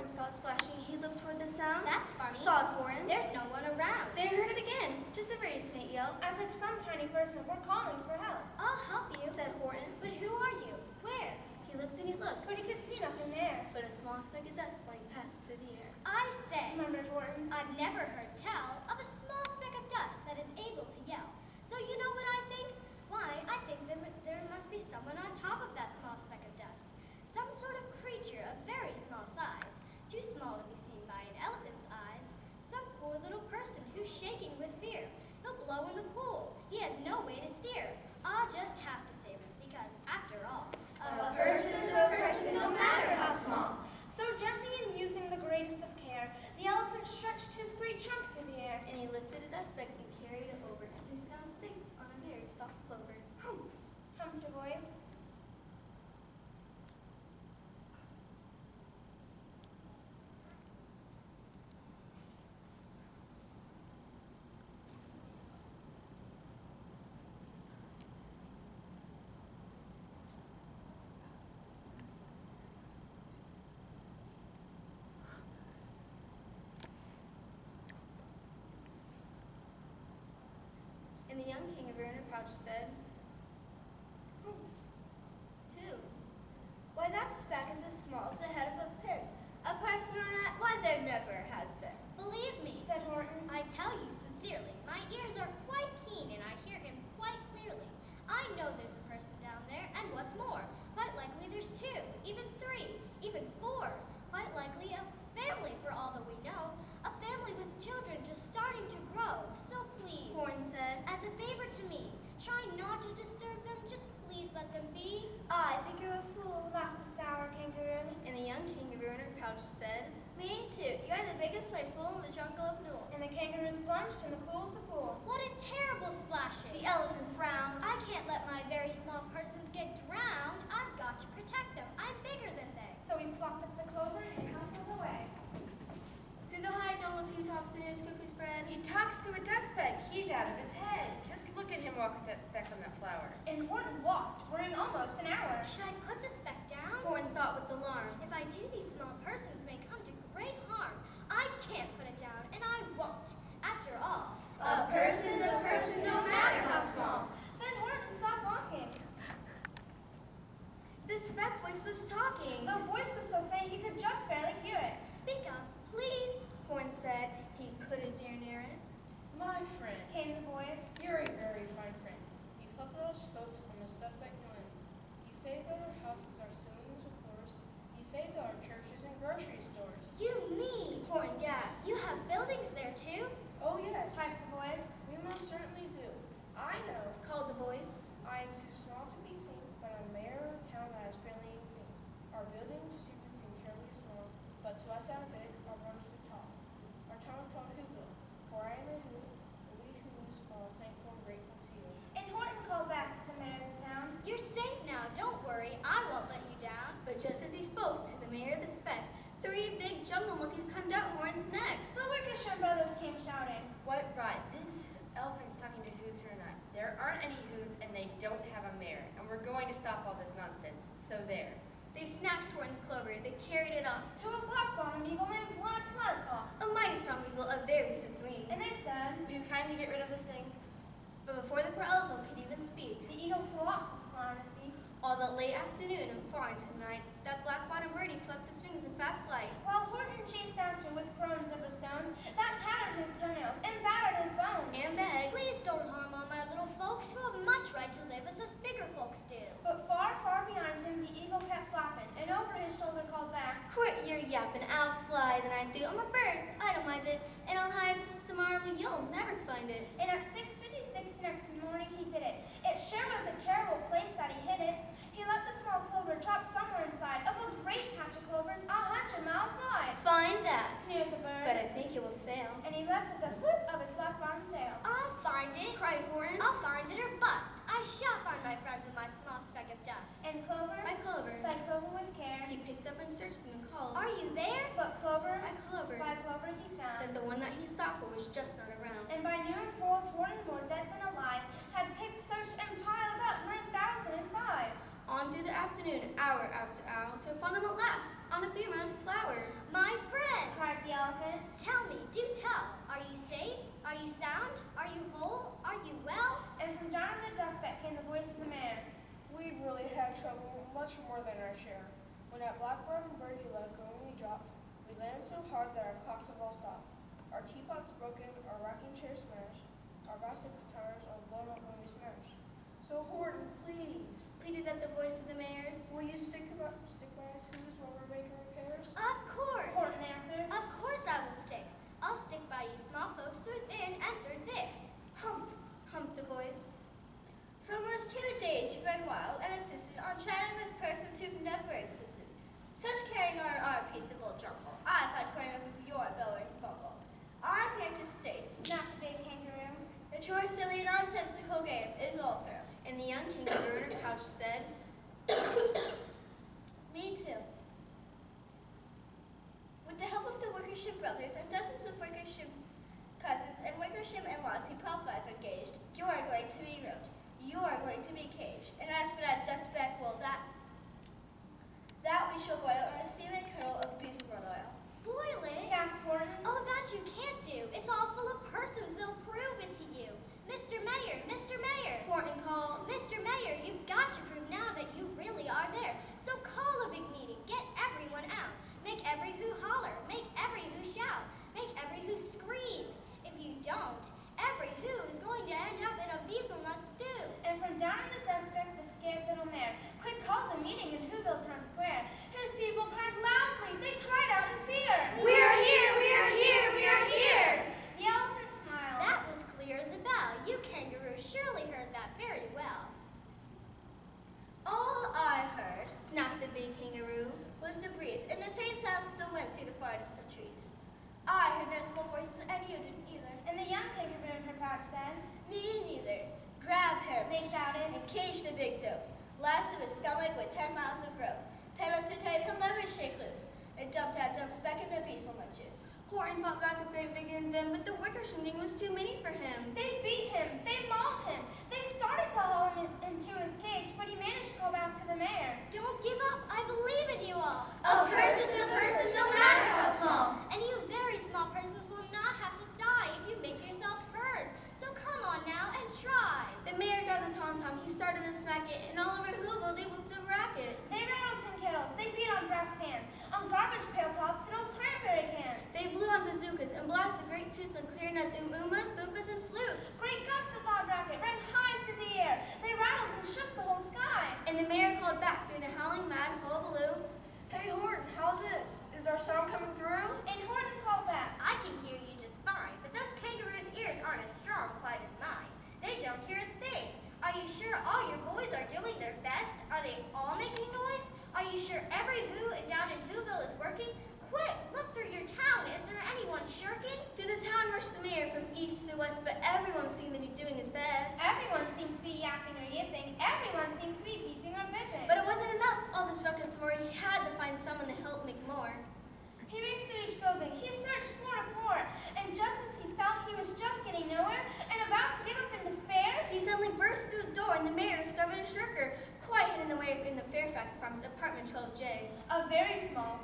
Horn saw splashing, he looked toward the sound. That's funny. Thought Horn. There's no one around. They heard it again, just a very faint yell. As if some tiny person were calling for help. I'll help you, said Horton. But who are you? Where? He looked and he looked, But he could see nothing there. but a small speck of dust flying passed through the air. I say, Murmured Horton. I've never heard tell of a small speck of dust that is able to yell. So you know what I think? Why, I think there must be someone on top of that small speck of dust. Some sort of creature of very small size, too small to be seen by an elephant's eyes. Some poor little person who's shaking with fear. He'll blow in the pool. He has no way to steer. I'll just have to save him, because after all, A person's a person, no matter how small. So gently and using the greatest of care, the elephant stretched his great trunk through the air. And he lifted a dust speck and carried it over. He's found safe on a very soft clover. Humph, humped a voice. And the young king of Arianna Pouch said, two. Why, that speck is as small as the head of a pin. A person on that, why, there never has been. Believe me, Said Horton. I tell you sincerely, my ears are quite keen and I hear him quite clearly. I know there's a person down there, and what's more, quite likely there's two, even three, even four. Quite likely a family for all that we know. A family with children just starting to grow. So please, Horn said, as a favor to me, try not to disturb them. Just please let them be. I think you're a fool, laughed the sour kangaroo. and the young king of Arianna Pouch said, Me too. You're the biggest playful in the jungle of Newell. And the kangaroos plunged in the cool of the pool. What a terrible splashing. the elephant frowned. I can't let my very small persons get drowned. I've got to protect them. I'm bigger than they. So he plucked up the clover and hustled away. Through the high jungle treetops the news quickly spread. He talks to a dust speck. He's out of his head. Just look at him walk with that speck on that flower. And Horton walked, worrying almost an hour. Should I put the speck down? Horn thought with alarm. If I do, these small persons may come to great harm. I can't put it down, and I won't. After all, A person's a person, no matter how small. Then Horton stopped walking. The speck voice was talking. The voice was so faint he could just barely hear it. speak up, please. Horn said. He put his ear near it. My friend, Came the voice. you're a very fine friend. You help us folks on this suspect land. You say that our houses are ceilings of floors. You say that our churches and grocery stores. You mean Horn gasped. you have buildings there too? Oh yes, Piped the voice. we most certainly do. I know Called the voice. I am too small to be seen, but I'm mayor of a town that is friendly and clean. Our buildings do seem terribly small, but to us out big, our rooms are tall. Our town is called Whoville, for I am a Who, and we Whos are thankful and grateful to you. And Horton called back to the mayor of the town. You're safe now. Don't worry. I won't let you down. But just as he spoke to the mayor of the speck, 3 big jungle monkeys climbed out Horn's neck. The Wickersham brothers came shouting. What right? This elephant's talking to who's who or not. There aren't any who's and they don't have a mayor. And we're going to stop all this nonsense. So there. They snatched Horn's clover. They carried it off. To a black-bottomed eagle named Vlad Fluttercaw. A mighty strong eagle, a very swift wing. And they said, Will you kindly get rid of this thing? But before the poor elephant could even speak, the eagle flew off with a on his beak. all that late afternoon and far into the night, that black-bottomed birdie flapped its wings in fast flight. While Horton chased after with groans over stones, that tattered his toenails and battered his bones. And begged, Please don't harm all my little folks who have much right to live as us bigger folks do. But far, far behind him, the eagle kept flapping, and over his shoulder called back, quit your yapping, I'll fly than I do. I'm a bird, I don't mind it, and I'll hide this tomorrow, you'll never find it. and at 6:56 next morning he did it. It sure was a terrible place that he hid it. He let the small clover drop somewhere inside of a great patch of clovers 100 miles wide. Find that, Sneered the bird, but I think it will fail. and he left with a flip of his black-bottomed tail. I'll find it. Cried Horn. I'll find it or bust. I shall find my friends in my small speck of dust. And Clover, By Clover, by Clover with care, he picked up and searched them and called. Are you there? but Clover, By Clover, by Clover he found. that the one that he sought for was just not around. And by noon, poor old Horton, more dead than alive, had picked, searched, and piled up 9,005. On through the afternoon, hour after hour, till found them at last, on a 3-mouthed flower. My Are you sound? Are you whole? Are you well? And from down in the dustbag came the voice of the mayor. We've really had trouble, much more than our share. When that blackbird and birdie let go and we dropped, we landed so hard that our clocks have all stopped. Our teapots broken, our rocking chairs smashed, our bicycle tires all blown up when we smashed. So Horton, please, Pleaded at the voice of the mayor's. will you stick by us who's while we're making repairs? Of course. Horton answered. Of course I will stick. I'll stick by you small folks through thin and through thick. Humph, humped a voice. For almost 2 days you ran wild and insisted on chatting with persons who've never existed. Such carrying on our peaceable jumble. I've had quite enough of your bellowing bumble. I'm here to state Snapped the big kangaroo. that your silly nonsensical game is all through. And the young kangaroo in her pouch said, Me too. With the help of the Wickersham brothers and dozens of Wickersham cousins and Wickersham in-laws who Pop Five engaged, you are going to be roped. You are going to be caged. And as for that dustback wool, that we shall boil in a steaming kernel of peaceable oil. Boil it? Gasped Horton. Oh, that you can't do. It's all full of persons. They'll prove it to you. Mr. Mayor, Mr. Mayor. Horton called, Mr. Mayor, you've got to prove now that you really are there. So call a big meeting. Get everyone out. Make every who holler. Make every who shout. Make every who scream. If you don't, every who is going to end up in a beetle-nut stew. And from down in the dustbag, the scared little mare quick called a meeting in Whoville Town Square. His people cried loudly. They cried out in fear. We are here, we are here, we are here. The elephant smiled. That was clear as a bell. You kangaroo surely heard that very well. All I heard, snapped the big kangaroo, was the breeze and the faint sounds of the wind through the far distant trees. I heard no small voices, and you didn't either. And the young kangaroo in her pouch said. Me neither. Grab him They shouted. and cage the big dope. Lasso his stomach with 10 miles of rope. 10 us so tight he'll never shake loose. And dump that dump speck in the beetle nut juice. Horton fought back with great vigor and vim, but the Wickersham gang was too many for him. They beat him. They mauled him. They started to haul him into his cage, but he managed to go back to the mayor. Don't give up. I believe in you all. Oh, curses to persons, no matter how small. And you very small persons will not have to die if you make yourselves heard. So come on now and try. The mayor got the tom-tom, he started to smack it, and all over Whoville they whooped a racket. They rattled tin kettles. They beat on brass pans, on garbage pail tops, and old cranberry cans. They blew on bazookas and blasted great toots on clarinets, umas, boopas, and flutes. Great gusts of loud racket rang high through the air. They rattled and shook the whole sky. And the mayor called back through the howling mad hullabaloo. Hey Horton, how's this? Is our sound coming through? And Horton called back. I can hear you just fine, but those kangaroos' ears aren't as strong quite as mine. They don't hear a thing. Are you sure all your boys are doing their best? Are they all making noise? Are you sure every who down in Whoville is working? Quick, look through your town. Is there anyone shirking? Through the town rushed the mayor from east to west, but everyone seemed to be doing his best. Everyone seemed to be yapping or yipping. Everyone seemed to be beeping or bipping. But it wasn't enough. All this ruckus more, he had to find someone to help make more. He raced through each building. He searched floor to floor. And just as he felt he was just getting nowhere and about to give up in despair, He suddenly burst through the door, and the mayor discovered a shirker, quite hidden away in the Fairfax Apartments, apartment 12J. a very small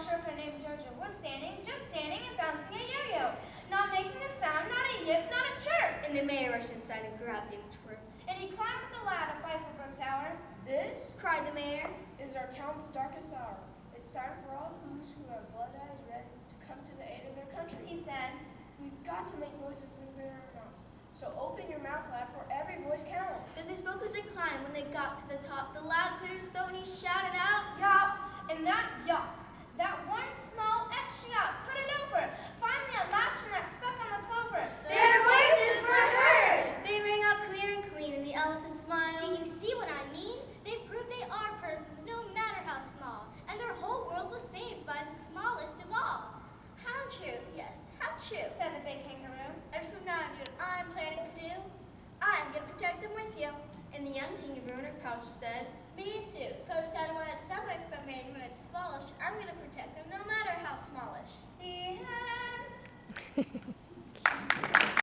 shirker named Jojo was just standing and bouncing a yo-yo, not making a sound, not a yip, not a chirp. And the mayor rushed inside and grabbed the twerp. And he climbed the ladder up Eiffelberg Tower. This Cried the mayor. is our town's darkest hour. It's time for all who's who have blood eyes red to come to the aid of their country. He said, We've got to make noises in their amounts. So open your mouth loud, for every voice counts. As they spoke as they climbed, when they got to the top, the loud cleared his throat and he shouted out, "Yop!" And that yop, that one small extra yop, put it over. Finally, at last, from that speck on the clover, Their voices were heard! They rang out clear and clean, and the elephant smiled. Do you see what I mean? They prove they are persons, no matter how small. And their whole world was saved by the smallest of all. How true, yes, how true. said the big kangaroo. And from now on, what I'm planning to do, I'm going to protect them with you. And the young kangaroo in her pouch said, Me too. Folks that want it subway from me when it's smallish, I'm going to protect them no matter how smallish. The end.